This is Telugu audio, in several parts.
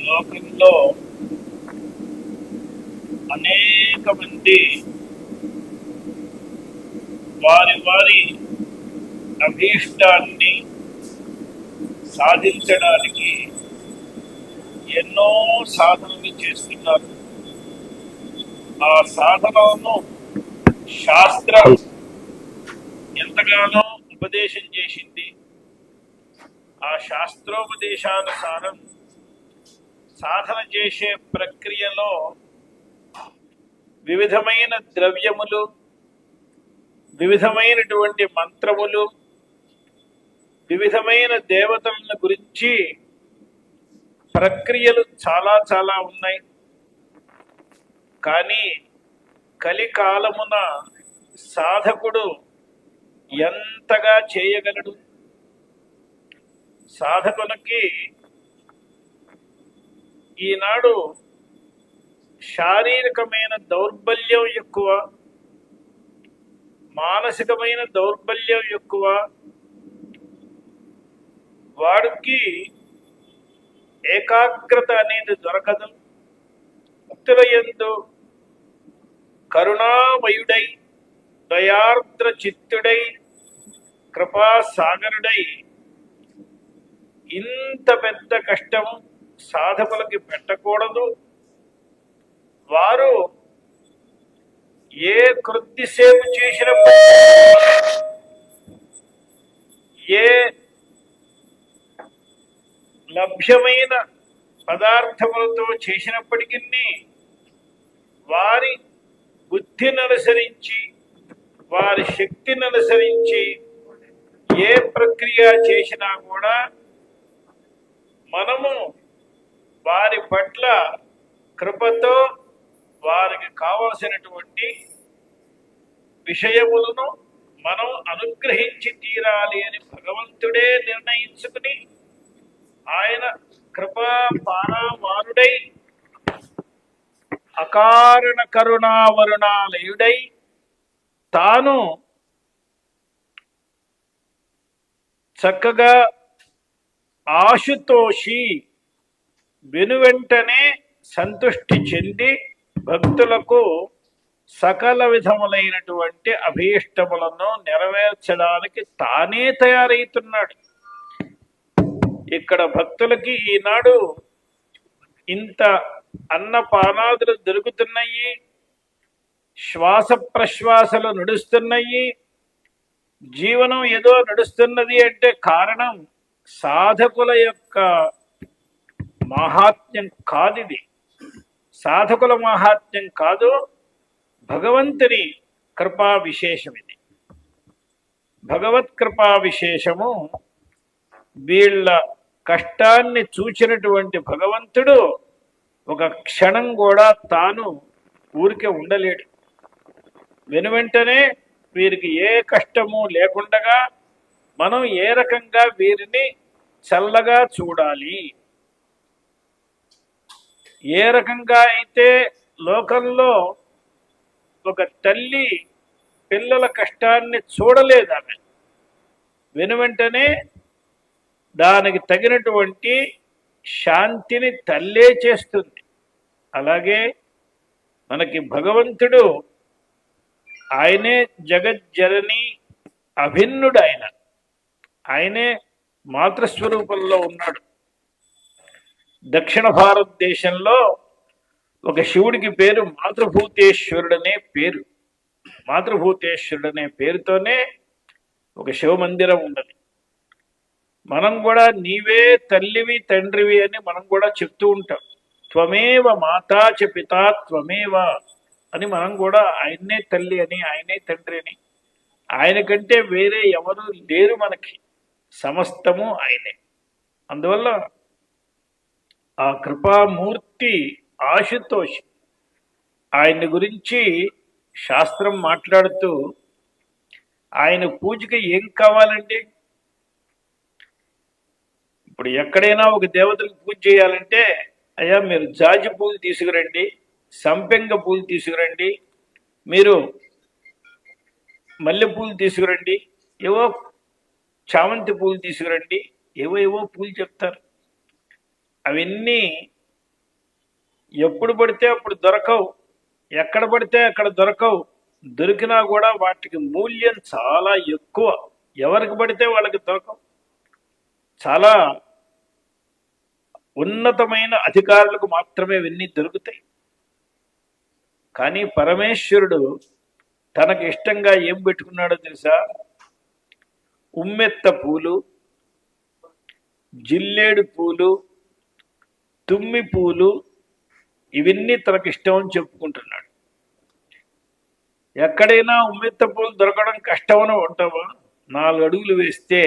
లోకంలో అనేక మంది వారి వారి అభీష్టాన్ని సాధించడానికి ఎన్నో సాధనలు చేస్తున్నారు. ఆ సాధనలను శాస్త్రం ఎంతగానో ఉపదేశం చేసింది. ఆ శాస్త్రోపదేశానుసారం సాధన చేసే ప్రక్రియలో వివిధమైన ద్రవ్యములు, వివిధమైనటువంటి మంత్రములు, వివిధమైన దేవతలను గురించి ప్రక్రియలు చాలా చాలా ఉన్నాయి. కానీ కలికాలమున సాధకుడు ఎంతగా చేయగలడు? సాధకునికి ఈనాడు శారీరకమైన దౌర్బల్యం ఎక్కువ, మానసికమైన దౌర్బల్యం ఎక్కువ. వాడికి ఏకాగ్రత అనేది దొరకదు. భక్తుల యందు కరుణామయుడై, దయార్ద్ర చిత్తుడై, కృపాసాగరుడై ఇంత పెద్ద కష్టం సాధకులకి పెట్టకూడదు. వారు ఏ కృత్యసేపు చేసినప్పుడు, ఏ లభ్యమైన పదార్థములతో చేసినప్పటికీ వారి బుద్ధిని అనుసరించి, వారి శక్తిని అనుసరించి ఏ ప్రక్రియ చేసినా కూడా మనము వారి పట్ల కృపతో వారికి కావలసినటువంటి విషయములను మనం అనుగ్రహించి తీరాలి అని భగవంతుడే నిర్ణయించుకుని ఆయన కృపా పారావారుడై, అకారణ కరుణావరుణాలయుడై తాను చక్కగా ఆశుతోషి వెనువెంటనే సంతుష్టి చెంది భక్తులకు సకల విధములైనటువంటి అభీష్టములను నెరవేర్చడానికి తానే తయారవుతున్నాడు. ఇక్కడ భక్తులకి ఈనాడు ఇంత అన్నపానాదులు దొరుకుతున్నాయి, శ్వాస ప్రశ్వాసలు నడుస్తున్నాయి, జీవనం ఏదో నడుస్తున్నది అంటే కారణం సాధకుల యొక్క మహాత్మ్యం కాదు. ఇది సాధకుల మహాత్మ్యం కాదు, భగవంతుని కృపా విశేషం. ఇది భగవత్ కృపా విశేషము. వీళ్ళ కష్టాన్ని చూచినటువంటి భగవంతుడు ఒక క్షణం కూడా తాను ఊరికే ఉండలేడు. వెనువెంటనే వీరికి ఏ కష్టము లేకుండగా మనం ఏ రకంగా వీరిని చల్లగా చూడాలి, ఏ రకంగా అయితే లోకంలో ఒక తల్లి పిల్లల కష్టాన్ని చూడలేదు, ఆమె వెనువెంటనే దానికి తగినటువంటి శాంతిని తల్లే చేస్తుంది. అలాగే మనకి భగవంతుడు ఆయనే జగజ్జనని అభిన్నుడు. ఆయనే మాతృస్వరూపంలో ఉన్నాడు. దక్షిణ భారతదేశంలో ఒక శివుడికి పేరు మాతృభూతేశ్వరుడనే పేరు. మాతృభూతేశ్వరుడనే పేరుతోనే ఒక శివ మందిరం ఉన్నది. మనం కూడా నీవే తల్లివి తండ్రివి అని మనం కూడా చెప్తూ ఉంటాం. త్వమేవ మాతా చ పితా త్వమేవ అని మనం కూడా ఆయన్నే తల్లి అని, ఆయనే తండ్రి అని. ఆయన కంటే వేరే ఎవరు లేరు మనకి, సమస్తము ఆయనే. అందువల్ల ఆ కృపామూర్తి ఆశుతోషి, ఆయన్ని గురించి శాస్త్రం మాట్లాడుతూ ఆయన పూజకి ఏం కావాలండి? ఇప్పుడు ఎక్కడైనా ఒక దేవతలకు పూజ చేయాలంటే, అయ్యా మీరు జాజి పూలు తీసుకురండి, సంపెంగ పూలు తీసుకురండి, మీరు మల్లెపూలు తీసుకురండి, ఏవో చామంతి పూలు తీసుకురండి, ఏవో పూలు చెప్తారు. అవన్నీ ఎప్పుడు పడితే అప్పుడు దొరకవు, ఎక్కడ పడితే అక్కడ దొరకవు. దొరికినా కూడా వాటికి మూల్యం చాలా ఎక్కువ. ఎవరికి పడితే వాళ్ళకి దొరకవు. చాలా ఉన్నతమైన అధికారులకు మాత్రమే ఇవన్నీ దొరుకుతాయి. కానీ పరమేశ్వరుడు తనకి ఇష్టంగా ఏం పెట్టుకున్నాడో తెలుసా? ఉమ్మెత్త పూలు, జిల్లేడు పూలు, తుమ్మి పూలు, ఇవన్నీ తనకు ఇష్టం అని చెప్పుకుంటున్నాడు. ఎక్కడైనా ఉమ్మెత్త పూలు దొరకడం కష్టమని ఉంటావా? 4 అడుగులు వేస్తే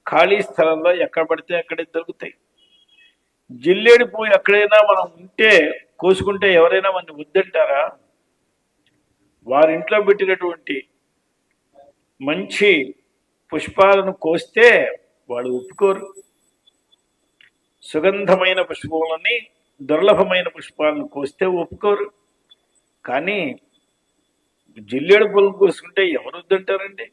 ఖాళీ స్థలంలో ఎక్కడ పడితే అక్కడే దొరుకుతాయి. జిల్లేడు పువ్వు ఎక్కడైనా మనం ఉంటే కోసుకుంటే ఎవరైనా మన వద్దంటారా? వారింట్లో పెట్టినటువంటి మంచి పుష్పాలను కోస్తే వాడు ఒప్పుకోరు. సుగంధమైన పుష్పములని, దుర్లభమైన పుష్పాలను కోస్తే ఒప్పుకోరు. కానీ జిల్లేడు పూలు కోసుకుంటే ఎవరు వద్దంటారండి?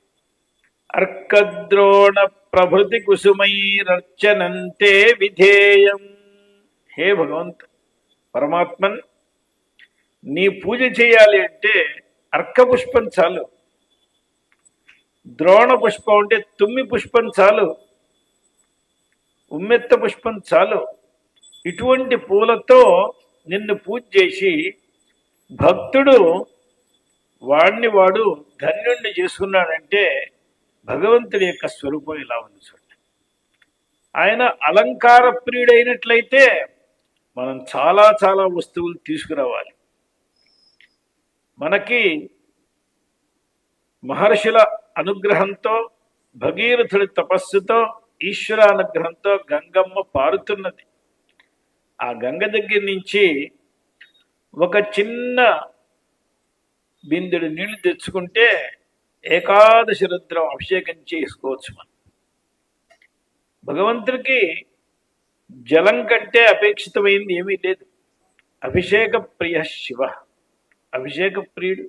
అర్కద్రోణ ప్రభృతి కుసుమైరర్చనంతే విధేయం. హే భగవంత్ పరమాత్మన్, నీ పూజ చేయాలి అంటే అర్క పుష్పం చాలు, ద్రోణ పుష్పం అంటే తుమ్మి పుష్పం చాలు, ఉమ్మెత్త పుష్పం చాలు. ఇటువంటి పూలతో నిన్ను పూజ చేసి భక్తుడు వాడిని వాడు ధన్యుణ్ణి చేసుకున్నాడంటే భగవంతుడి యొక్క స్వరూపం ఇలా ఉంది చూడండి. ఆయన అలంకార ప్రియుడైనట్లయితే మనం చాలా చాలా వస్తువులు తీసుకురావాలి. మనకి మహర్షుల అనుగ్రహంతో, భగీరథుడి తపస్సుతో, ఈశ్వర అనుగ్రహంతో గంగమ్మ పారుతున్నది. ఆ గంగ దగ్గర నుంచి ఒక చిన్న బిందెడు నీళ్లు తెచ్చుకుంటే ఏకాదశి రుద్రం అభిషేకం చేసుకోవచ్చు. మనం భగవంతుడికి జలం కంటే అపేక్షితమైంది ఏమీ లేదు. అభిషేక ప్రియ శివ, అభిషేక ప్రియుడు.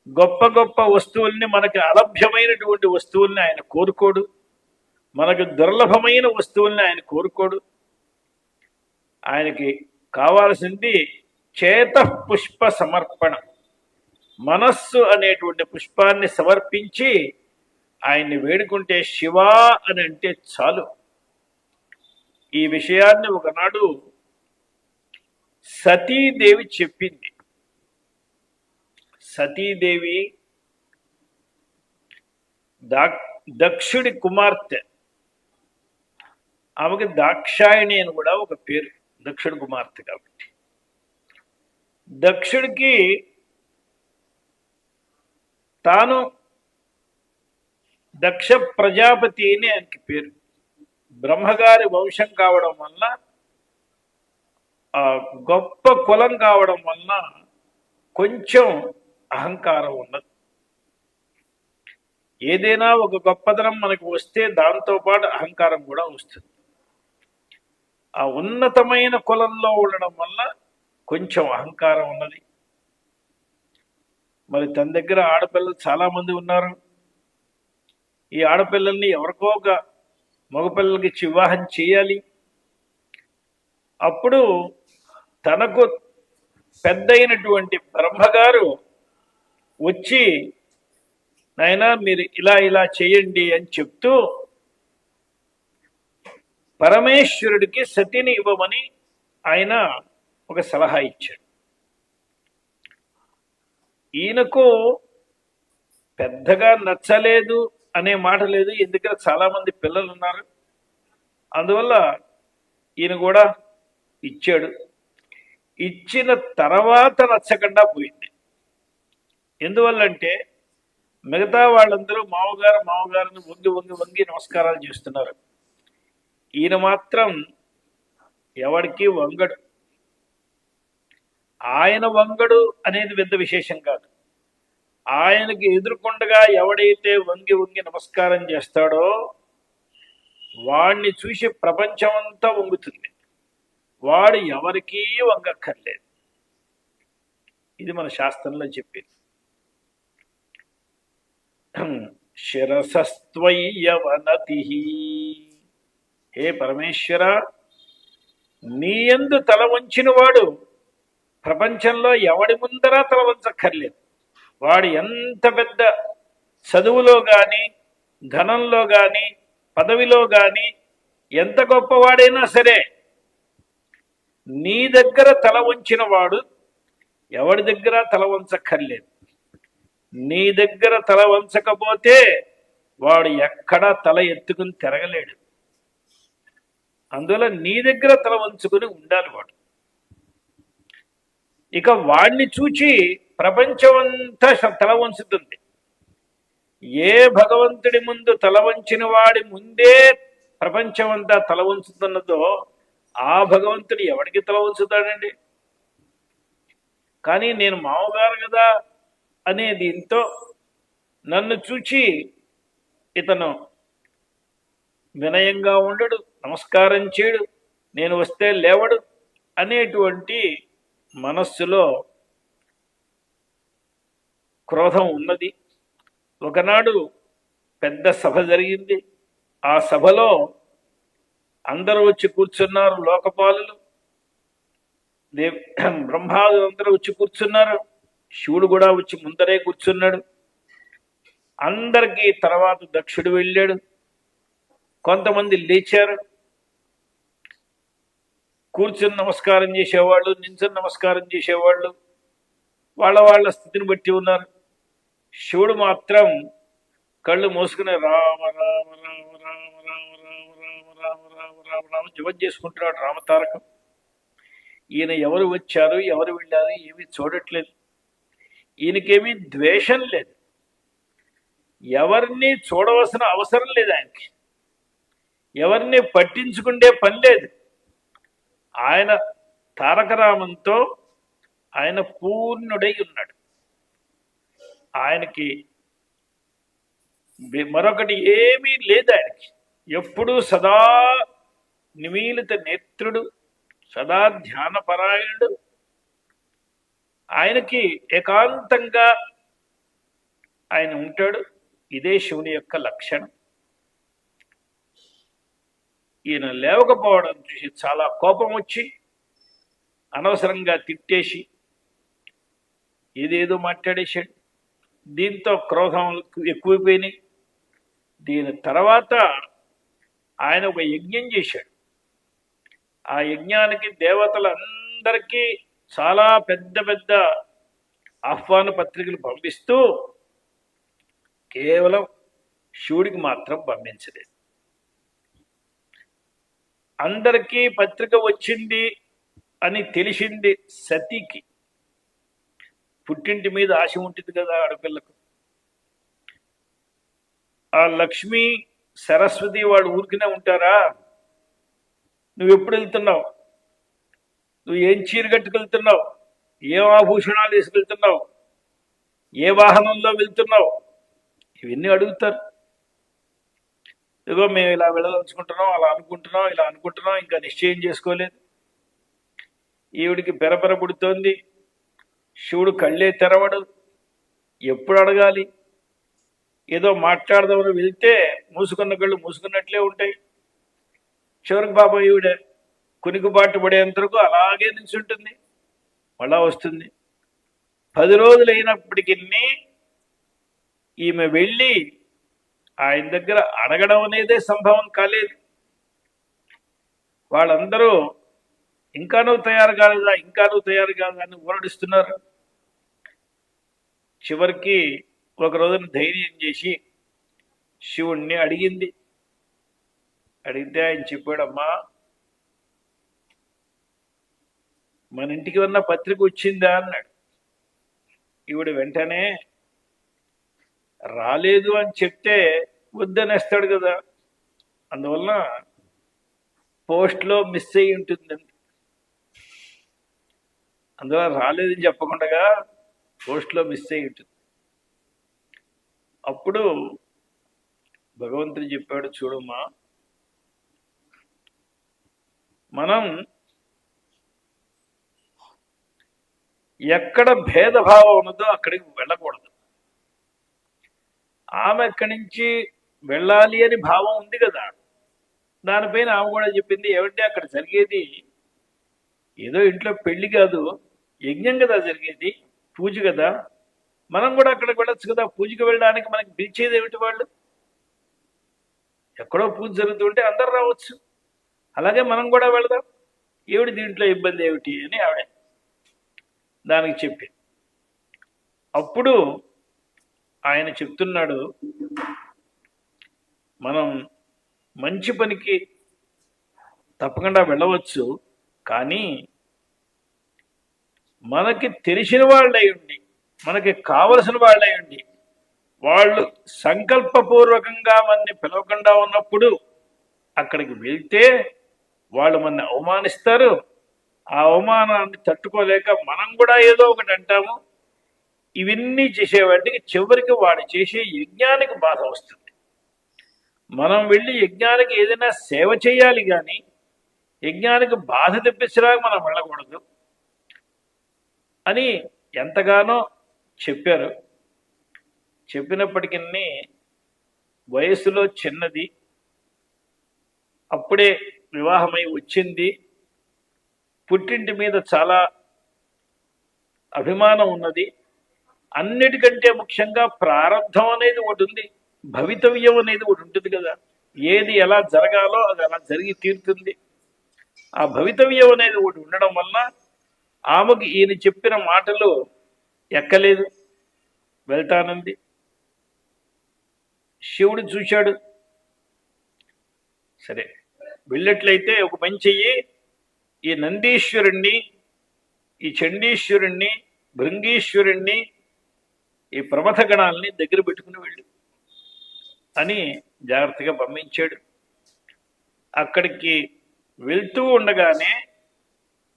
గొప్ప గొప్ప వస్తువుల్ని, మనకి అలభ్యమైనటువంటి వస్తువుల్ని ఆయన కోరుకోడు. మనకు దుర్లభమైన వస్తువుల్ని ఆయన కోరుకోడు. ఆయనకి కావాల్సింది చేత పుష్ప సమర్పణం. మనస్సు అనేటువంటి పుష్పాన్ని సమర్పించి ఆయన్ని వేడుకుంటే శివా అని అంటే చాలు. ఈ విషయాన్ని ఒకనాడు సతీదేవి చెప్పింది. సతీదేవి దక్షుడి కుమార్తె. ఆమెకి దాక్షాయణి అని కూడా ఒక పేరు, దక్షుడి కుమార్తె కాబట్టి. దక్షుడికి తాను దక్ష ప్రజాపతి అని ఆయనకి పేరు. బ్రహ్మగారి వంశం కావడం వల్ల, గొప్ప కులం కావడం వల్ల కొంచెం అహంకారం ఉన్నది. ఏదైనా ఒక గొప్పతనం మనకు వస్తే దాంతో పాటు అహంకారం కూడా వస్తుంది. ఆ ఉన్నతమైన కులంలో ఉండడం వల్ల కొంచెం అహంకారం ఉన్నది. మరి తన దగ్గర ఆడపిల్లలు చాలా మంది ఉన్నారు. ఈ ఆడపిల్లల్ని ఎవరికో ఒక మగపిల్లలకి వివాహం చేయాలి. అప్పుడు తనకు పెద్దయినటువంటి బ్రహ్మగారు వచ్చి, నాయనా మీరు ఇలా ఇలా చేయండి అని చెప్తూ పరమేశ్వరుడికి సతిని ఇవ్వమని ఆయన ఒక సలహా ఇచ్చాడు. ఈయనకు పెద్దగా నచ్చలేదు అనే మాట లేదు, ఎందుకంటే చాలా మంది పిల్లలు ఉన్నారు. అందువల్ల ఈయన కూడా ఇచ్చాడు. ఇచ్చిన తర్వాత నచ్చకుండా పోయింది. ఎందువల్లంటే మిగతా వాళ్ళందరూ మామగారిని వంగి వంగి వంగి నమస్కారాలు చేస్తున్నారు. ఈయన మాత్రం ఎవరికి వంగడు. ఆయన వంగడు అనేది పెద్ద విశేషం కాదు. ఆయనకి ఎదురుకొండగా ఎవడైతే వంగి వంగి నమస్కారం చేస్తాడో వాణ్ణి చూసి ప్రపంచం అంతా వంగుతుంది. వాడు ఎవరికీ వంగక్కర్లేదు. ఇది మన శాస్త్రంలో చెప్పింది. శిరసస్త్వయ్యవనతి. హే పరమేశ్వర, నీ యందు తల వంచిన వాడు ప్రపంచంలో ఎవడి ముందరా తల వంచక్కర్లేదు. వాడు ఎంత పెద్ద చదువులో గాని, ధనంలో గాని, పదవిలో గాని ఎంత గొప్పవాడైనా సరే నీ దగ్గర తల వంచిన వాడు ఎవడి దగ్గర తల వంచక్కర్లేదు. నీ దగ్గర తల వంచకపోతే వాడు ఎక్కడా తల ఎత్తుకుని తిరగలేడు. అందువల్ల నీ దగ్గర తల వంచుకుని ఉండాలి వాడు. ఇక వాడిని చూచి ప్రపంచమంతా తల వంచుతుంది. ఏ భగవంతుడి ముందు తల వంచిన వాడి ముందే ప్రపంచమంతా తల వంచుతున్నదో ఆ భగవంతుడు ఎవడికి తల వంచుతాడండి? కానీ నేను మామగారు కదా అనే దీంతో నన్ను చూచి ఇతను వినయంగా ఉండడు, నమస్కారం చేయడు, నేను వస్తే లేవడు అనేటువంటి మనస్సులో క్రోధం ఉన్నది. ఒకనాడు పెద్ద సభ జరిగింది. ఆ సభలో అందరూ వచ్చి కూర్చున్నారు. లోకపాలులు, బ్రహ్మాదులు అందరూ వచ్చి కూర్చున్నారు. శివుడు కూడా వచ్చి ముందరే కూర్చున్నాడు. అందరికీ తర్వాత దక్షుడు వెళ్ళాడు. కొంతమంది లేచారు. కూర్చుని నమస్కారం చేసేవాళ్ళు, నించుని నమస్కారం చేసేవాళ్ళు వాళ్ళ వాళ్ళ స్థితిని బట్టి ఉన్నారు. శివుడు మాత్రం కళ్ళు మూసుకుని రామ రామ రామ రామ రామ రామ రామ రామ రామ రామ రామ జపం చేసుకుంటున్నాడు రామతారకం. ఈయన ఎవరు వచ్చారు, ఎవరు వెళ్ళారు ఏమీ చూడట్లేదు. ఈయనకేమీ ద్వేషం లేదు, ఎవరిని చూడవలసిన అవసరం లేదు, ఆయనకి ఎవరిని పట్టించుకుంటే పని లేదు. ఆయన తారకరామంతో ఆయన పూర్ణుడై ఉన్నాడు. ఆయనకి మరొకటి ఏమీ లేదు. ఆయనకి ఎప్పుడూ సదా నిమీలిత నేత్రుడు, సదా ధ్యానపరాయణుడు. ఆయనకి ఏకాంతంగా ఆయన ఉంటాడు. ఇదే శివుని యొక్క లక్షణం. ఈయన లేవకపోవడం చూసి చాలా కోపం వచ్చి అనవసరంగా తిట్టేసి ఏదేదో మాట్లాడేశాడు. దీంతో క్రోధం ఎక్కువైపోయినాయి. దీని తర్వాత ఆయన ఒక యజ్ఞం చేశాడు. ఆ యజ్ఞానికి దేవతలందరికీ చాలా పెద్ద పెద్ద ఆహ్వాన పత్రికలు పంపిస్తూ కేవలం శివుడికి మాత్రం పంపించలేదు. అందరికీ పత్రిక వచ్చింది అని తెలిసింది సతీకి. పుట్టింటి మీద ఆశ ఉంటుంది కదా ఆడపిల్లకు. ఆ లక్ష్మి సరస్వతి వాడు ఊరికినే ఉంటారా? నువ్వు ఎప్పుడు వెళ్తున్నావు, నువ్వు ఏం చీర కట్టుకెళ్తున్నావు, ఏం ఆభూషణాలు వేసుకెళ్తున్నావు, ఏ వాహనంలో వెళ్తున్నావు, ఇవన్నీ అడుగుతారు. ఇదిగో మేము ఇలా వెళ్ళదలుచుకుంటున్నాం, అలా అనుకుంటున్నాం, ఇలా అనుకుంటున్నాం, ఇంకా నిశ్చయం చేసుకోలేదు. ఈవిడికి పెరపెర పుడుతోంది. శివుడు కళ్ళే తెరవడు. ఎప్పుడు అడగాలి? ఏదో మాట్లాడదామని వెళ్తే మూసుకున్న కళ్ళు మూసుకున్నట్లే ఉంటాయి. చివరికి పాపం ఈవిడ కునికిబాటు పడేంతరకు అలాగే నిల్చుంటుంది. మళ్ళా వస్తుంది. 10 రోజులు అయినప్పటికీ ఈమె వెళ్ళి ఆయన దగ్గర అడగడం అనేదే సంభవం కాలేదు. వాళ్ళందరూ ఇంకా నువ్వు తయారు కాలేదా, ఇంకా నువ్వు తయారు కాలేదా అని ఊరడిస్తున్నారు. చివరికి ఒక రోజున ధైర్యం చేసి శివుణ్ణి అడిగింది. అడిగితే ఆయన చెప్పాడమ్మా, మన ఇంటికి ఉన్న పత్రిక వచ్చిందా అన్నాడు. ఈవిడ వెంటనే రాలేదు అని చెప్తే వద్దనేస్తాడు కదా, అందువల్ల పోస్ట్లో మిస్ అయ్యి ఉంటుందండి. అందువల్ల రాలేదని చెప్పకుండా పోస్ట్లో మిస్ అయ్యి ఉంటుంది. అప్పుడు భగవంతుడు చెప్పాడు, చూడమ్మా, మనం ఎక్కడ భేదభావం ఉన్నదో అక్కడికి వెళ్ళకూడదు. ఆమె ఎక్కడి నుంచి వెళ్ళాలి అని భావం ఉంది కదా, దానిపైన ఆమె కూడా చెప్పింది, ఏమంటే అక్కడ జరిగేది ఏదో ఇంట్లో పెళ్లి కాదు, యజ్ఞం కదా జరిగేది, పూజ కదా, మనం కూడా అక్కడికి వెళ్ళొచ్చు కదా. పూజకి వెళ్ళడానికి మనకి పిలిచేది ఏమిటి? వాళ్ళు ఎక్కడో పూజ జరుగుతుంటే అందరు రావచ్చు, అలాగే మనం కూడా వెళదాం, ఏమిటి దీంట్లో ఇబ్బంది ఏమిటి అని ఆవిడ దానికి చెప్పి, అప్పుడు ఆయన చెప్తున్నాడు, మనం మంచి పనికి తప్పకుండా వెళ్ళవచ్చు, కానీ మనకి తెలిసిన వాళ్ళై ఉండి, మనకి కావలసిన వాళ్ళై ఉండి, వాళ్ళు సంకల్పపూర్వకంగా మనని పిలవకుండా ఉన్నప్పుడు అక్కడికి వెళ్తే వాళ్ళు మనని అవమానిస్తారు. ఆ అవమానాన్ని తట్టుకోలేక మనం కూడా ఏదో ఒకటి అంటాము. ఇవన్నీ చేసేవాటికి చివరికి వాడు చేసే యజ్ఞానికి బాధ వస్తుంది. మనం వెళ్ళి యజ్ఞానికి ఏదైనా సేవ చేయాలి, కానీ యజ్ఞానికి బాధ తెప్పించడానికి మనం వెళ్ళకూడదు అని ఎంతగానో చెప్పారు. చెప్పినప్పటికీ వయసులో చిన్నది, అప్పుడే వివాహమై వచ్చింది, పుట్టింటి మీద చాలా అభిమానం ఉన్నది. అన్నిటికంటే ముఖ్యంగా ప్రారంధం అనేది ఒకటి ఉంది, భవితవ్యం అనేది ఒకటి ఉంటుంది కదా. ఏది ఎలా జరగాలో అది అలా జరిగి తీరుతుంది. ఆ భవితవ్యం అనేది ఒకటి ఉండడం వల్ల ఆమెకు ఈయన చెప్పిన మాటలు ఎక్కలేదు, వెళ్తానంది. శివుడు చూశాడు, సరే వెళ్ళట్లయితే ఒక పని చెయ్యి, ఈ నందీశ్వరుణ్ణి, ఈ చండీశ్వరుణ్ణి, భృంగీశ్వరుణ్ణి, ఈ ప్రమథ గణాలని దగ్గర పెట్టుకుని వెళ్ళు అని జాగ్రత్తగా పంపించాడు. అక్కడికి వెళ్తూ ఉండగానే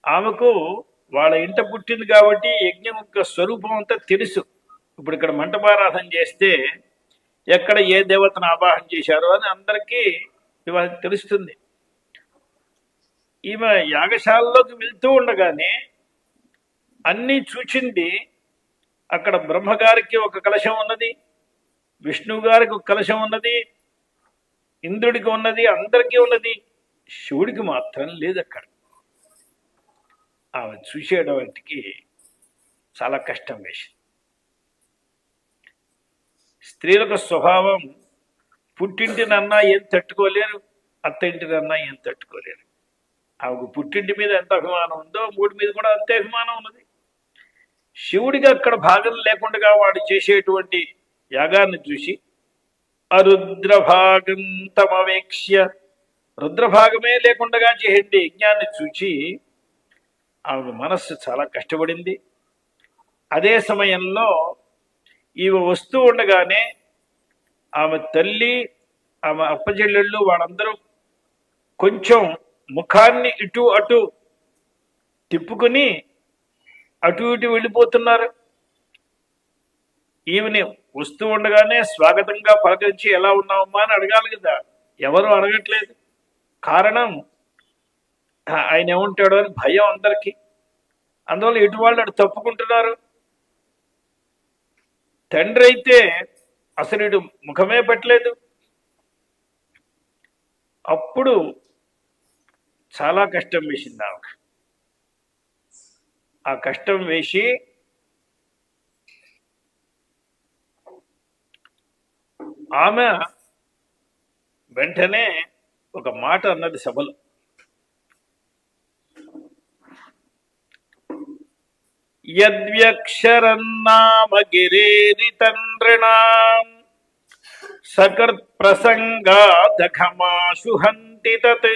ఆమెకు వాళ్ళ ఇంట పుట్టింది కాబట్టి యజ్ఞం యొక్క స్వరూపం అంతా తెలుసు. ఇప్పుడు ఇక్కడ మంటపారాధన చేస్తే ఎక్కడ ఏ దేవతను ఆవాహన చేశారో అని అందరికీ తెలుస్తుంది. ఈమె యాగశాలలోకి వెళ్తూ ఉండగానే అన్నీ చూచింది. అక్కడ బ్రహ్మగారికి ఒక కలశం ఉన్నది, విష్ణువు గారికి ఒక కలశం ఉన్నది, ఇంద్రుడికి ఉన్నది, అందరికీ ఉన్నది. శివుడికి మాత్రం లేదు. అక్కడ ఆమె చూసేటవాటికి చాలా కష్టం వేసింది. స్త్రీలకు స్వభావం, పుట్టింటినన్నా ఏం తట్టుకోలేరు, అత్తింటినన్నా ఏం తట్టుకోలేరు. ఆమెకు పుట్టింటి మీద ఎంత అభిమానం ఉందో మూడి మీద కూడా అంతే అభిమానం ఉన్నది. శివుడికి అక్కడ భాగం లేకుండా వాడు చేసేటువంటి యాగాన్ని చూసి అరుద్రభాగం తమవేక్ష్య, రుద్రభాగమే లేకుండా చేయండి యజ్ఞాన్ని చూచి ఆమె మనస్సు చాలా కష్టపడింది. అదే సమయంలో ఈమె వస్తూ ఉండగానే ఆమె తల్లి, ఆమె అప్పచెల్లెళ్ళు వాళ్ళందరూ కొంచెం ముఖాన్ని ఇటు అటు తిప్పుకుని అటు ఇటు వెళ్ళిపోతున్నారు. ఈమెని వస్తూ ఉండగానే స్వాగతంగా పలకరించి ఎలా ఉన్నావమ్మా అని అడగాలి కదా, ఎవరు అడగట్లేదు. కారణం ఆయన ఏముంటాడో అని భయం అందరికీ. అందువల్ల ఇటు వాళ్ళు అటు తప్పుకుంటున్నారు. తండ్రి అయితే అసలు ఇటు ముఖమే పెట్టలేదు. అప్పుడు చాలా కష్టం వేసింది ఆమెకు. ఆ కష్టం వేసి ఆమె వెంటనే ఒక మాట అన్నది సభలో, యద్వ్యక్షరన్నామ గిరేరితండ్రిణాం సకృత్ ప్రసంగాదఘమాశు హంతి తత్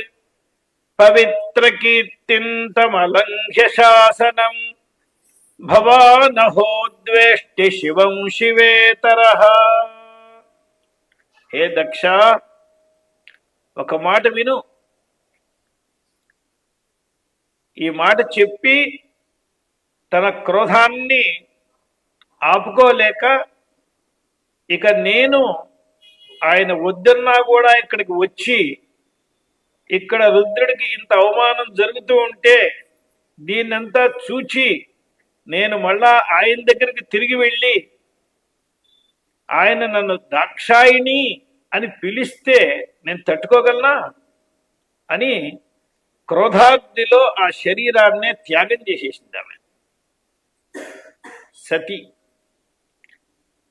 పవిత్ర కీర్తింతమలంఘ్య శాసనం భవానహో ద్వేష్టి శివం శివేతరః. హే దక్ష, ఒక మాట విను. ఈ మాట చెప్పి తన క్రోధాన్ని ఆపుకోలేక, ఇక నేను ఆయన వద్దన్నా కూడా ఇక్కడికి వచ్చి ఇక్కడ రుద్రుడికి ఇంత అవమానం జరుగుతూ ఉంటే దీన్నంతా చూచి నేను మళ్ళా ఆయన దగ్గరికి తిరిగి వెళ్ళి ఆయన నన్ను దాక్షాయిణి అని పిలిస్తే నేను తట్టుకోగలనా అని క్రోధాగ్నిలో ఆ శరీరాన్నే త్యాగం చేసేసింది ఆమె సతి.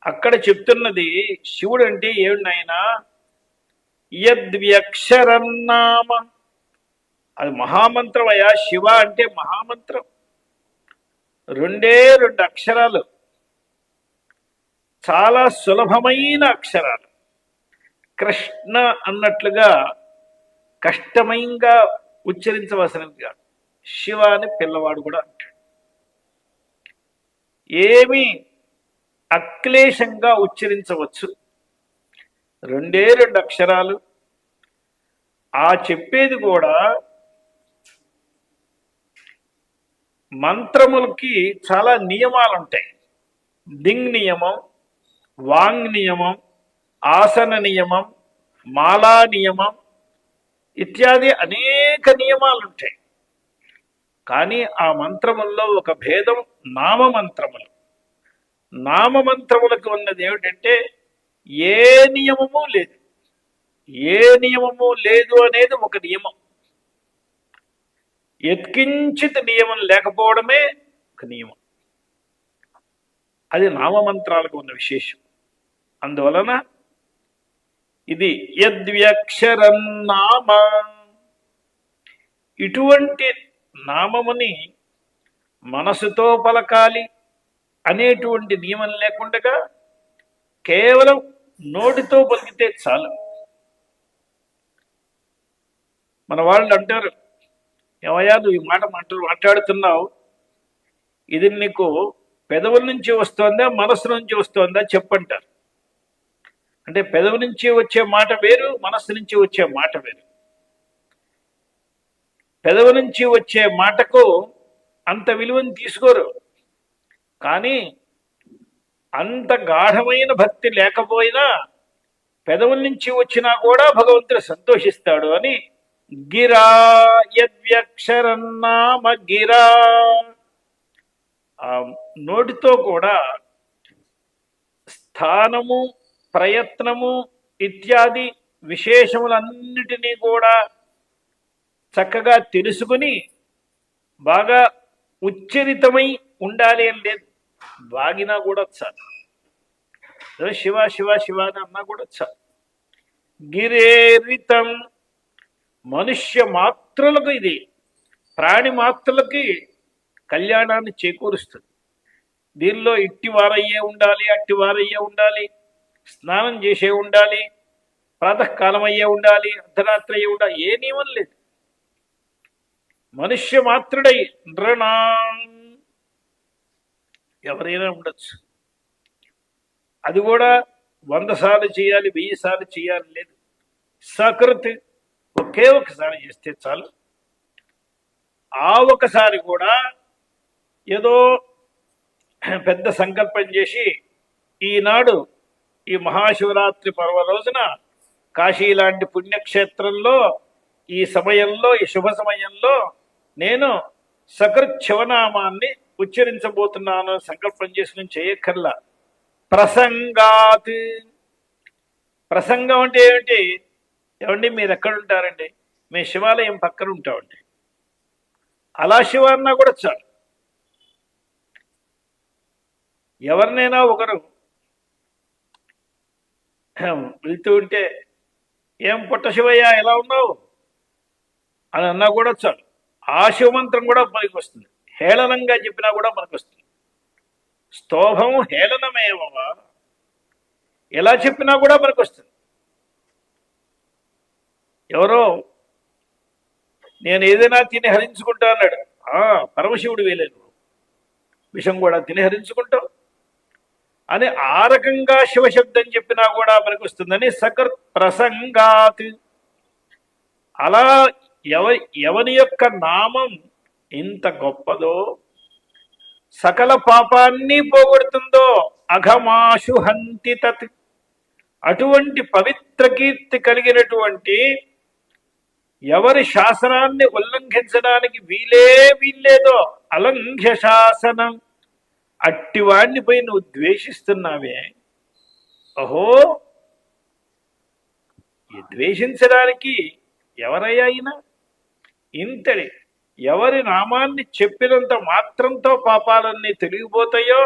అక్కడ చెప్తున్నది శివుడు అంటే ఏమిటైనా యద్వ్యక్షరన్నామ, అది మహామంత్రం అయ్యా. శివ అంటే మహామంత్రం. రెండే రెండు అక్షరాలు, చాలా సులభమైన అక్షరాలు. కృష్ణ అన్నట్లుగా కష్టమైంగా ఉచ్చరించవలసినది కాదు. శివ అని పిల్లవాడు కూడా అంటాడు. ఏమి అక్లేశంగా ఉచ్చరించవచ్చు. రెండే రెండు అక్షరాలు. ఆ చెప్పేది కూడా మంత్రములకి చాలా నియమాలు ఉంటాయి. దింగ్ నియమం, వాంగ్ నియమం, ఆసన నియమం, మాలా నియమం ఇత్యాది అనేక నియమాలు ఉంటాయి. కానీ ఆ మంత్రముల్లో ఒక భేదం నామమంత్రములు. నామమంత్రములకు ఉన్నది ఏమిటంటే ఏ నియమము లేదు. ఏ నియమము లేదు అనేది ఒక నియమం. ఎత్కించిత్ నియమం లేకపోవడమే ఒక నియమం. అది నామమంత్రాలకు ఉన్న విశేషం. అందువలన ఇది యద్వ్యక్షరం నామ, ఇటువంటి నామముని మనసుతో పలకాలి అనేటువంటి నియమం లేకుండా కేవలం నోటితో పలికితే చాలు. మన వాళ్ళు అంటారు, ఏమయ్యా నువ్వు ఈ మాట మాట్లాడుతున్నావు, ఇది నీకు పెదవుల నుంచి వస్తుందా మనసు నుంచి వస్తుందా చెప్పంటారు. అంటే పెదవి నుంచి వచ్చే మాట వేరు, మనస్సు నుంచి వచ్చే మాట వేరు. పెదవి నుంచి వచ్చే మాటకు అంత విలువను తీసుకోరు. కానీ అంత గాఢమైన భక్తి లేకపోయినా పెదవుల నుంచి వచ్చినా కూడా భగవంతుడు సంతోషిస్తాడు అని గిరా యద్వ్యక్షరన్నామ గిరా. ఆ నోటితో కూడా స్థానము, ప్రయత్నము ఇత్యాది విశేషములన్నిటినీ కూడా చక్కగా తెలుసుకుని బాగా ఉచ్చరితమై ఉండాలి అని లేదు. వాగినా కూడా చాలు. శివ శివ శివ అని అన్నా కూడా చాలు. గిరేరితం, మనుష్య మాత్రులకు ఇది, ప్రాణి మాత్రులకి కళ్యాణాన్ని చేకూరుస్తుంది. దీనిలో ఇట్టివారయ్యే ఉండాలి, అట్టివారయ్యే ఉండాలి, స్నానం చేసే ఉండాలి, ప్రాతకాలం అయ్యే ఉండాలి, అర్ధరాత్రి అయ్యే ఉండాలి, ఏ నియమం లేదు. మనుష్య మాత్రుడై నృణా ఎవరైనా ఉండొచ్చు. అది కూడా 100 సార్లు చేయాలి, 1000 సార్లు చేయాలి లేదు. సకృతి ఒకే ఒకసారి చేస్తే చాలు. ఆ ఒకసారి కూడా ఏదో పెద్ద సంకల్పం చేసి ఈనాడు ఈ మహాశివరాత్రి పర్వ రోజున కాశీ లాంటి పుణ్యక్షేత్రంలో ఈ సమయంలో, ఈ శుభ సమయంలో నేను సకృత్ శివనామాన్ని ఉచ్చరించబోతున్నాను సంకల్పం చేసుకుని చేయక్కర్లా. ప్రసంగాత్. ప్రసంగం అంటే ఏమిటి? ఏమండి మీరు ఎక్కడుంటారండి? మీ శివాలయం పక్కన ఉంటామండి. అలా శివాన్నా కూడా చాలు. ఎవరినైనా ఒకరు వెళ్తూ ఉంటే ఏం పుట్ట శివయ్య ఎలా ఉన్నావు అని అన్నా కూడా చాలు. ఆ శివమంత్రం కూడా మనకి వస్తుంది. హేళనంగా చెప్పినా కూడా మనకు వస్తుంది. స్తోభం హేళనమేవా ఎలా చెప్పినా కూడా మనకు వస్తుంది. ఎవరో నేను ఏదైనా తిని హరించుకుంటా అన్నాడు. పరమశివుడు వేలేదు, విషం కూడా తిని హరించుకుంటావు అని ఆ రకంగా శివశబ్దం చెప్పినా కూడా మనకు వస్తుందని సకర్ ప్రసంగాత్. అలా ఎవని యొక్క నామం ఇంత గొప్పదో, సకల పాపాన్ని పోగొడుతుందో, అఘమాశు హంతి తత్. అటువంటి పవిత్ర కీర్తి కలిగినటువంటి ఎవరి శాసనాన్ని ఉల్లంఘించడానికి వీల్లేదో అలంఘ్య శాసనం, అట్టివాడిని పోయి నువ్వు ద్వేషిస్తున్నావే. అహో, ద్వేషించడానికి ఎవరయ్యా అయినా? ఇంతటి ఎవరి నామాన్ని చెప్పినంత మాత్రంతో పాపాలన్నీ తొలగిపోతాయో,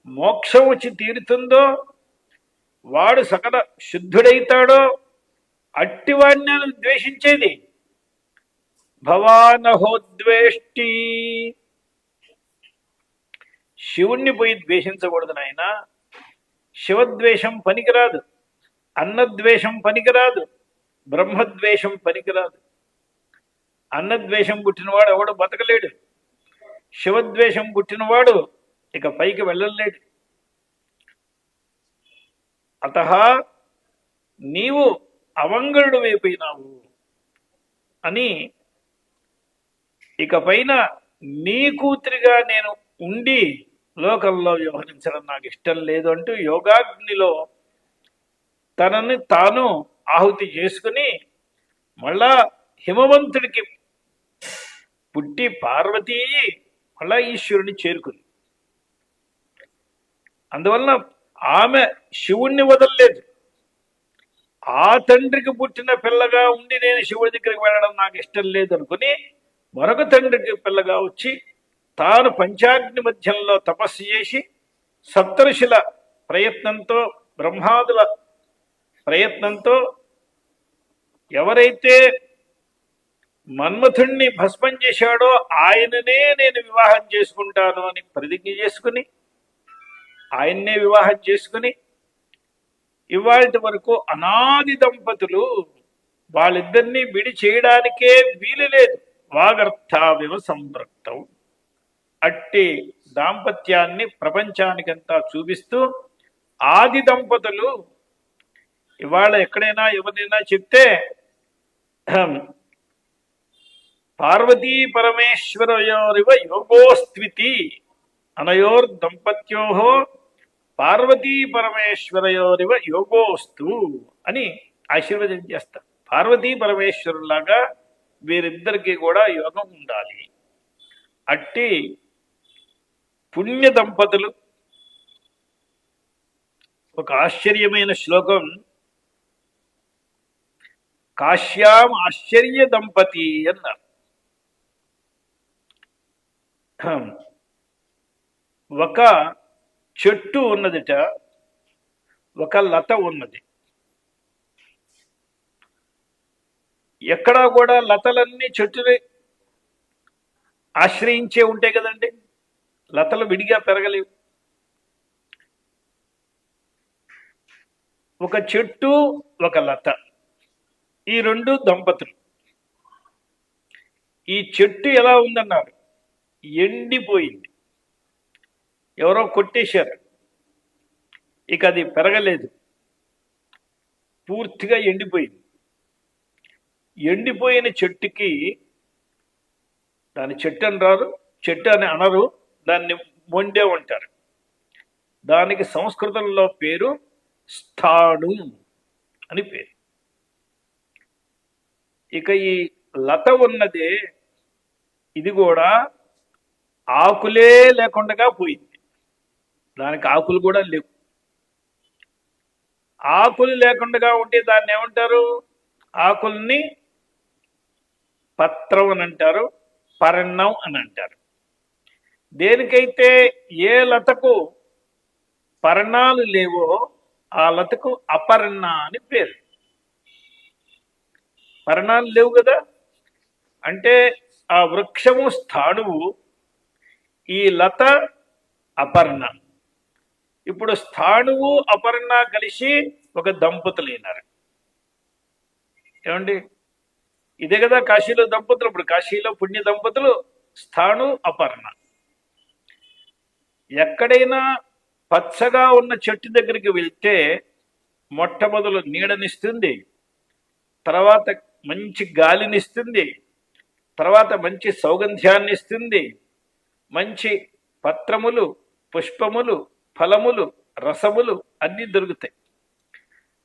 మోక్షం వచ్చి తీరుతుందో, వాడు సకల శుద్ధుడైతాడో అట్టివాడిని నేను ద్వేషించేది. భవానహోద్వేష్టి, శివుణ్ణి పోయి ద్వేషించకూడదు నాయన. శివద్వేషం పనికిరాదు, అన్నద్వేషం పనికిరాదు, బ్రహ్మద్వేషం పనికిరాదు. అన్నద్వేషం పుట్టినవాడు ఎవడు బతకలేడు. శివద్వేషం పుట్టినవాడు ఇక పైకి వెళ్ళలేడు. అతః నీవు అమంగళుడు అయిపోయినావు అని ఇక పైన నీ కూతురిగా నేను ఉండి లోకంలో వ్యవహరించడం నాకు ఇష్టం లేదు అంటూ యోగాగ్నిలో తనని తాను ఆహుతి చేసుకుని మళ్ళా హిమవంతుడికి పుట్టి పార్వతీ మళ్ళా ఈశ్వరుని చేరుకుంది. అందువలన ఆమె శివుణ్ణి వదలలేదు. ఆ తండ్రికి పుట్టిన పిల్లగా ఉండి నేను శివుడి దగ్గరికి వెళ్ళడం నాకు ఇష్టం లేదు అనుకుని మరొక తండ్రికి పిల్లగా వచ్చి తాను పంచాగ్ని మధ్యంలో తపస్సు చేసి సప్తఋషుల ప్రయత్నంతో, బ్రహ్మాదుల ప్రయత్నంతో ఎవరైతే మన్మథుణ్ణి భస్మం చేశాడో ఆయననే నేను వివాహం చేసుకుంటాను అని ప్రతిజ్ఞ చేసుకుని ఆయన్నే వివాహం చేసుకుని ఇవాళ వరకు అనాది దంపతులు వాళ్ళిద్దరినీ విడి చేయడానికే వీలు లేదు. వాగర్థావివ సంపృక్తం. అట్టి దాంపత్యాన్ని ప్రపంచానికంతా చూపిస్తూ ఆది దంపతులు ఇవాళ ఎక్కడైనా ఎవరైనా చెప్తే పార్వతీ పరమేశ్వరయోరివ యోగోస్త్వితి అనయోర్ దంపత్యో పార్వతీ పరమేశ్వరయోరివ యోగోస్తు అని ఆశీర్వదం చేస్తారు. పార్వతీ పరమేశ్వరులాగా వీరిద్దరికీ కూడా యోగం ఉండాలి. అట్టి పుణ్య దంపతులు. ఒక ఆశ్చర్యమైన శ్లోకం, కాశ్యాం ఆశ్చర్య దంపతి అన్నారు. ఒక చెట్టు ఉన్నదిట, ఒక లత ఉన్నది. ఎక్కడా కూడా లతలన్నీ చెట్టుని ఆశ్రయించే ఉంటాయి కదండి. లతలు విడిగా పెరగలేవు. ఒక చెట్టు, ఒక లత, ఈ రెండు దంపతులు. ఈ చెట్టు ఎలా ఉందన్నారు, ఎండిపోయింది. ఎవరో కొట్టేశారు, ఇక అది పెరగలేదు, పూర్తిగా ఎండిపోయింది. ఎండిపోయిన చెట్టుకి దాని చెట్టు అని రారు, చెట్టు అని అనరు, దాన్ని మొండే ఉంటారు. దానికి సంస్కృతంలో పేరు స్థాణు అని పేరు. ఇక ఈ లత ఉన్నదే, ఇది కూడా ఆకులే లేకుండా పోయింది. దానికి ఆకులు కూడా లేవు. ఆకులు లేకుండా ఉంటే దాన్ని ఏమంటారు, ఆకుల్ని పత్రం అని అంటారు, పర్ణం అని అంటారు. దేనికైతే ఏ లతకు పర్ణాలు లేవో ఆ లతకు అపర్ణ అని పేరు. పర్ణాలు లేవు కదా, అంటే ఆ వృక్షము స్థాణువు, ఈ లత అపర్ణ. ఇప్పుడు స్థాణువు అపర్ణ కలిసి ఒక దంపతులైనారు. ఏమండి, ఇదే కదా కాశీలో దంపతులు. ఇప్పుడు కాశీలో పుణ్య దంపతులు స్థాణు అపర్ణ. ఎక్కడైనా పచ్చగా ఉన్న చెట్టు దగ్గరికి వెళ్తే మొట్టమొదలు నీడనిస్తుంది, తర్వాత మంచి గాలినిస్తుంది, తర్వాత మంచి సౌగంధ్యాన్ని ఇస్తుంది, మంచి పత్రములు, పుష్పములు, ఫలములు, రసములు అన్నీ దొరుకుతాయి.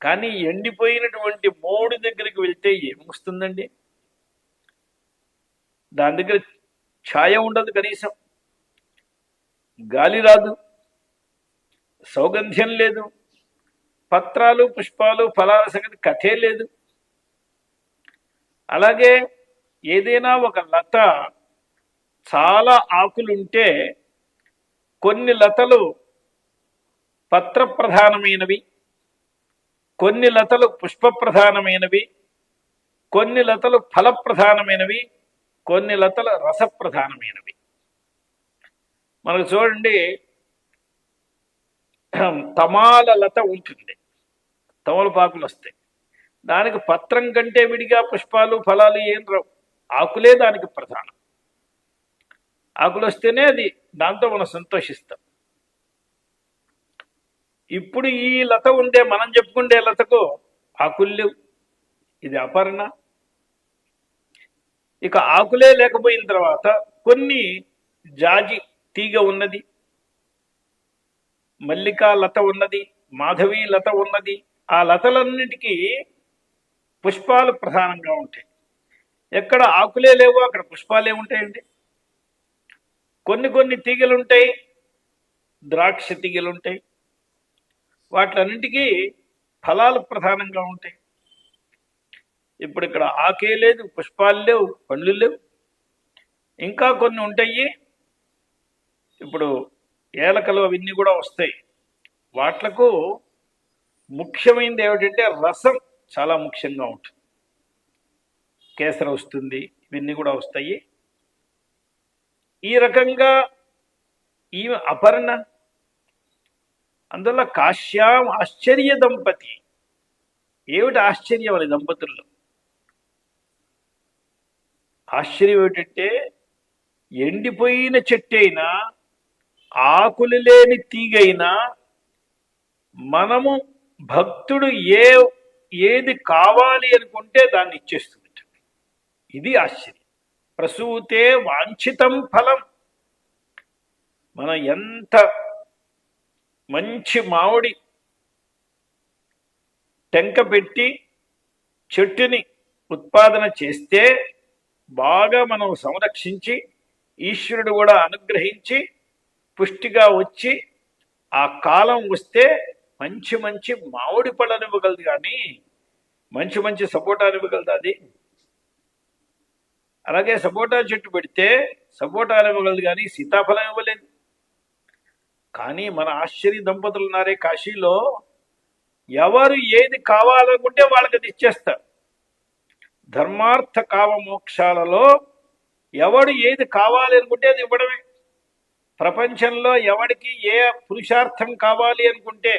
కానీ ఎండిపోయినటువంటి మోడు దగ్గరికి వెళ్తే ఏమొస్తుందండి? దాని దగ్గర ఛాయ ఉండదు, కనీసం గాలి రాదు, సౌగంధ్యం లేదు, పత్రాలు, పుష్పాలు, ఫలాల సంగతి కథే లేదు. అలాగే ఏదైనా ఒక లత చాలా ఆకులుంటే కొన్ని లతలు పత్ర ప్రధానమైనవి, కొన్ని లతలు పుష్ప ప్రధానమైనవి, కొన్ని లతలు ఫల ప్రధానమైనవి, కొన్ని లతలు రస ప్రధానమైనవి. మనకు చూడండి, తమాల లత ఉంటుంది, తమలపాకులు వస్తాయి. దానికి పత్రం కంటే విడిగా పుష్పాలు ఫలాలు ఏం రావు, ఆకులే దానికి ప్రధానం. ఆకులు వస్తేనే అది, దాంతో మనం సంతోషిస్తాం. ఇప్పుడు ఈ లత ఉండే, మనం చెప్పుకుండే లతకు ఆకులు లేవు, ఇది అపర్ణ. ఇక ఆకులే లేకపోయిన తర్వాత కొన్ని జాజి తీగ ఉన్నది, మల్లికా లత ఉన్నది, మాధవి లత ఉన్నది. ఆ లతలన్నిటికీ పుష్పాలు ప్రధానంగా ఉంటాయి. ఎక్కడ ఆకులే లేవు అక్కడ పుష్పాలే ఉంటాయండి. కొన్ని కొన్ని తీగలుంటాయి, ద్రాక్ష తీగలుంటాయి, వాటిలన్నింటికీ ఫలాలు ప్రధానంగా ఉంటాయి. ఇప్పుడు ఇక్కడ ఆకే లేదు, పుష్పాలు లేవు, పండ్లు లేవు. ఇంకా కొన్ని ఉంటాయి, ఇప్పుడు ఏలకలు అవన్నీ కూడా వస్తాయి. వాట్లకు ముఖ్యమైనది ఏమిటంటే రసం చాలా ముఖ్యంగా ఉంటుంది. కేసర వస్తుంది, ఇవన్నీ కూడా వస్తాయి. ఈ రకంగా ఈమె అపర్ణ. అందువల్ల కాశ్యాం ఆశ్చర్య దంపతి. ఏమిటి ఆశ్చర్యం వాళ్ళ దంపతుల్లో? ఆశ్చర్యం ఏమిటంటే, ఎండిపోయిన చెట్టైనా ఆకులు లేని తీగైనా మనము భక్తుడు ఏది కావాలి అనుకుంటే దాన్ని ఇచ్చేస్తుంది. ఇది ఆశ్చర్యం. ప్రసూతే వాంఛితం ఫలం. మనం ఎంత మంచి మామిడి టెంక పెట్టి చెట్టుని ఉత్పాదన చేస్తే, బాగా మనం సంరక్షించి ఈశ్వరుడు కూడా అనుగ్రహించి పుష్టిగా వచ్చి ఆ కాలం వస్తే మంచి మంచి మామిడి పళ్ళను ఇవ్వగలదు, కానీ మంచి మంచి సపోటాలు ఇవ్వగలదు అది. అలాగే సపోటా చెట్టు పెడితే సపోటాలు ఇవ్వగలదు, కానీ సీతాఫలం ఇవ్వలేదు. కానీ మన ఆశ్చర్య దంపతులు ఉన్నారే కాశీలో, ఎవరు ఏది కావాలనుకుంటే వాళ్ళకి అది ఇచ్చేస్తారు. ధర్మార్థ కామ మోక్షాలలో ఎవడు ఏది కావాలి అనుకుంటే అది ఇవ్వడమే. ప్రపంచంలో ఎవడికి ఏ పురుషార్థం కావాలి అనుకుంటే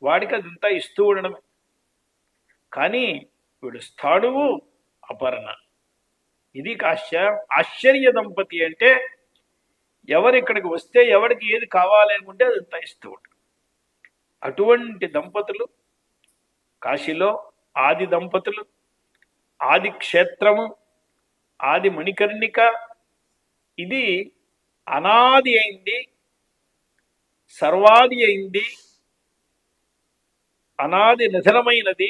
వాడికి అదంతా ఇస్తూ ఉండడమే. కానీ వీడు స్థాణువు, అపర్ణ. ఇది ఆశ్చర్య దంపతి అంటే, ఎవరు ఇక్కడికి వస్తే ఎవరికి ఏది కావాలి అనుకుంటే అదంతా ఇస్తూ ఉంటాడు. అటువంటి దంపతులు కాశీలో ఆది దంపతులు, ఆది క్షేత్రము, ఆది మణికర్ణిక. ఇది అనాది అయింది, సర్వాది అయింది, అనాది నిధనమైనది,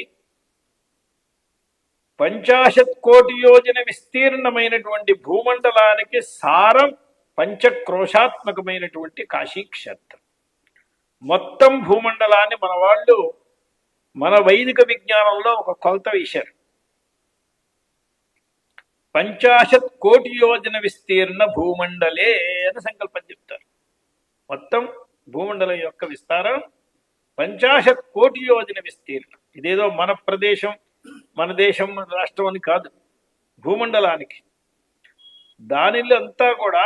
50 కోటి యోజన విస్తీర్ణమైనటువంటి భూమండలానికి సారం పంచక్రోశాత్మకమైనటువంటి కాశీక్షేత్రం. మొత్తం భూమండలాన్ని మన వాళ్ళు మన వైదిక విజ్ఞానంలో ఒక కొలత వేశారు. 50 కోటి యోజన విస్తీర్ణ భూమండలే అని సంకల్పం చెప్తారు. మొత్తం భూమండలం యొక్క విస్తారం 50 కోటి యోజన విస్తీర్ణం. ఇదేదో మన ప్రదేశం, మన దేశం, మన రాష్ట్రం అని కాదు, భూమండలానికి. దానిలో అంతా కూడా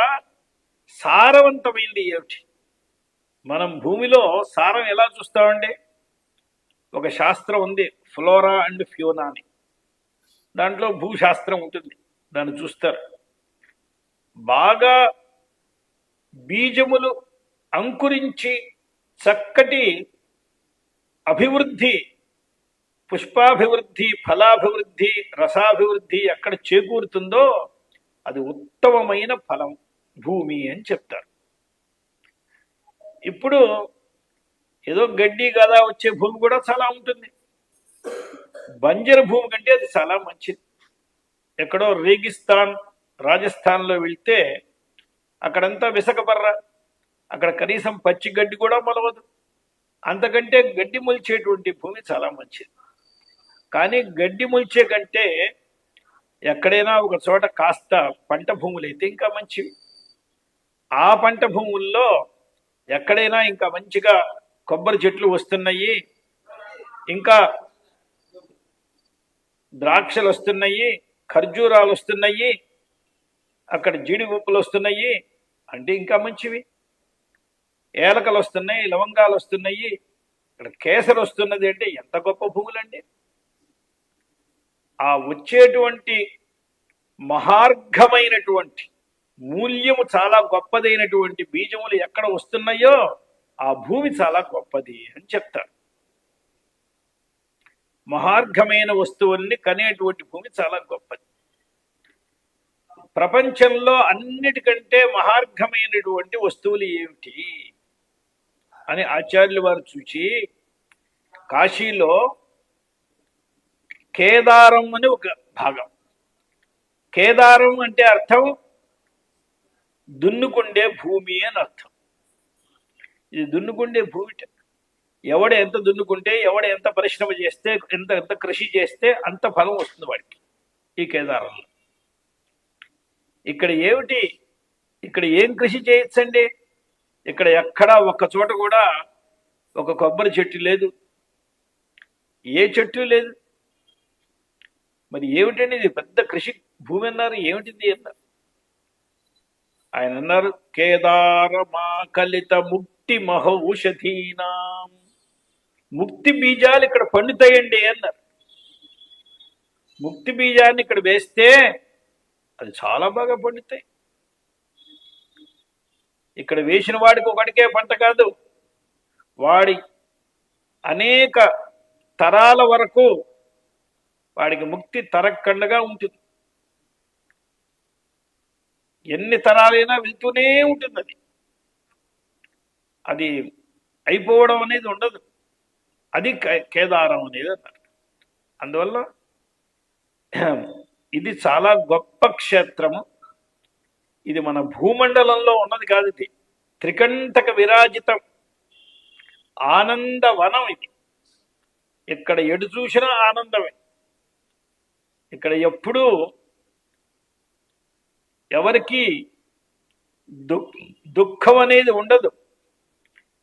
సారవంతమైంది ఏమిటి? మనం భూమిలో సారం ఎలా చూస్తామండి? ఒక శాస్త్రం ఉంది, ఫ్లోరా అండ్ ఫ్యూనా అని. దాంట్లో భూశాస్త్రం ఉంటుంది, దాన్ని చూస్తారు. బాగా బీజములు అంకురించి చక్కటి అభివృద్ధి, పుష్పాభివృద్ధి, ఫలాభివృద్ధి, రసాభివృద్ధి ఎక్కడ చేకూరుతుందో అది ఉత్తమమైన ఫలం భూమి అని చెప్తారు. ఇప్పుడు ఏదో గడ్డి గదా వచ్చే భూమి కూడా చాలా ఉంటుంది. బంజరు భూమి కంటే అది చాలా మంచిది. ఎక్కడో రేగిస్తాన్, రాజస్థాన్లో వెళ్తే అక్కడంతా విసకబర్ర, అక్కడ కనీసం పచ్చి గడ్డి కూడా మొలవదు. అంతకంటే గడ్డి మొలిచేటువంటి భూమి చాలా మంచిది. కానీ గడ్డి మొలిచే కంటే ఎక్కడైనా ఒక చోట కాస్త పంట భూములైతే ఇంకా మంచివి. ఆ పంట భూముల్లో ఎక్కడైనా ఇంకా మంచిగా కొబ్బరి చెట్లు వస్తున్నాయి, ఇంకా ద్రాక్షలు వస్తున్నాయి, ఖర్జూరాలు వస్తున్నాయి, అక్కడ జీడిపప్పులు వస్తున్నాయి అంటే ఇంకా మంచివి. ఏలకలు వస్తున్నాయి, లవంగాలు వస్తున్నాయి, ఇక్కడ కేసరి వస్తున్నది అంటే ఎంత గొప్ప భూములండి. ఆ వచ్చేటువంటి మహార్ఘమైనటువంటి మూల్యము చాలా గొప్పదైనటువంటి బీజములు ఎక్కడ వస్తున్నాయో ఆ భూమి చాలా గొప్పది అని చెప్తారు. మహార్ఘమైన వస్తువుల్ని కనేటువంటి భూమి చాలా గొప్పది. ప్రపంచంలో అన్నిటికంటే మహార్ఘమైనటువంటి వస్తువులు ఏమిటి అని ఆచార్యులు వారు చూచి, కాశీలో కేదారం అని ఒక భాగం. కేదారం అంటే అర్థం దున్నుకుండే భూమి అని అర్థం. ఇది దున్నుకుండే భూమి. ఎవడు ఎంత దున్నుకుంటే, ఎవడు ఎంత పరిశ్రమ చేస్తే, ఎంత కృషి చేస్తే అంత ఫలం వస్తుంది వాడికి ఈ కేదారంలో. ఇక్కడ ఏమిటి, ఇక్కడ ఏం కృషి చేయొచ్చండి? ఇక్కడ ఎక్కడా ఒక్క చోట కూడా ఒక కొబ్బరి చెట్టు లేదు, ఏ చెట్టు లేదు. మరి ఏమిటండి ఇది? పెద్ద కృషి భూమి అన్నారు, ఏమిటిది అన్నారు. ఆయన అన్నారు, కేదారమాకలిత ముక్తి మహౌషధీనాం. ముక్తి బీజాలు ఇక్కడ పండుతాయండి అన్నారు. ముక్తి బీజాన్ని ఇక్కడ వేస్తే అది చాలా బాగా పండుతాయి. ఇక్కడ వేసిన వాడికి ఒకటికే పంట కాదు, వాడి అనేక తరాల వరకు వాడికి ముక్తి తరక్కండగా ఉంటుంది. ఎన్ని తరాలైనా వెళ్తూనే ఉంటుంది. అది అయిపోవడం అనేది ఉండదు. అది కేదారం అనేది అన్నారు. అందువల్ల ఇది చాలా గొప్ప క్షేత్రము. ఇది మన భూమండలంలో ఉన్నది కాదు, ఇది త్రికంఠక విరాజితం ఆనందవనం. ఇది ఇక్కడ ఎటు చూసినా ఆనందమే. ఇక్కడ ఎప్పుడూ ఎవరికి దుఃఖం అనేది ఉండదు.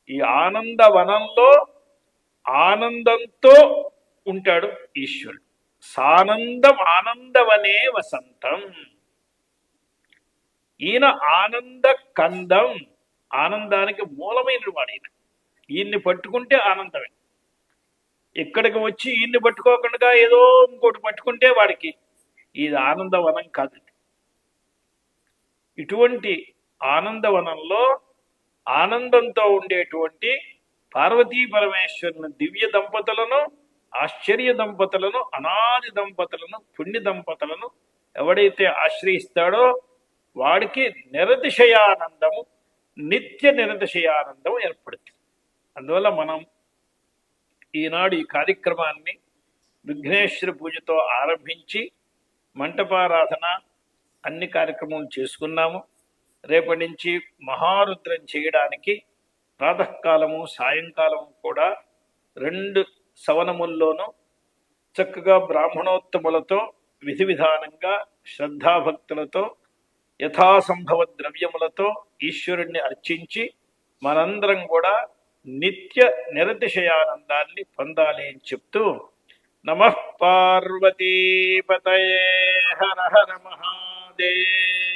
ఈ ఆనందవనంలో ఆనందంతో ఉంటాడు ఈశ్వరుడు. సానందం ఆనందవనే వసంతం. ఈయన ఆనంద కందం, ఆనందానికి మూలమైన వాడు ఈయన. ఈయన్ని పట్టుకుంటే ఆనందమే. ఇక్కడికి వచ్చి ఈయన్ని పట్టుకోకుండా ఏదో ఇంకోటి పట్టుకుంటే వాడికి ఇది ఆనందవనం కాదు. ఇటువంటి ఆనందవనంలో ఆనందంతో ఉండేటువంటి పార్వతీ పరమేశ్వరుని దివ్య దంపతులను, ఆశ్చర్య దంపతులను, అనాది దంపతులను, పుణ్య దంపతులను ఎవడైతే ఆశ్రయిస్తాడో వాడికి నిరతిశయానందము, నిత్య నిరతిశయానందము ఏర్పడుతుంది. అందువల్ల మనం ఈనాడు ఈ కార్యక్రమాన్ని విఘ్నేశ్వర పూజతో ఆరంభించి మంటపారాధన అన్ని కార్యక్రమం చేసుకున్నాము. రేపటి నుంచి మహారుద్రం చేయడానికి ప్రాతకాలము సాయంకాలము కూడా 2 సవనముల్లోనూ చక్కగా బ్రాహ్మణోత్తములతో విధి విధానంగా శ్రద్ధాభక్తులతో యథాసంభవ ద్రవ్యములతో ఈశ్వరుణ్ణి అర్చించి మనందరం కూడా నిత్య నిరతిశయానందాన్ని పొందాలి అని చెప్తూ, నమః పార్వతీపతయే హర హర మహాదేవ్.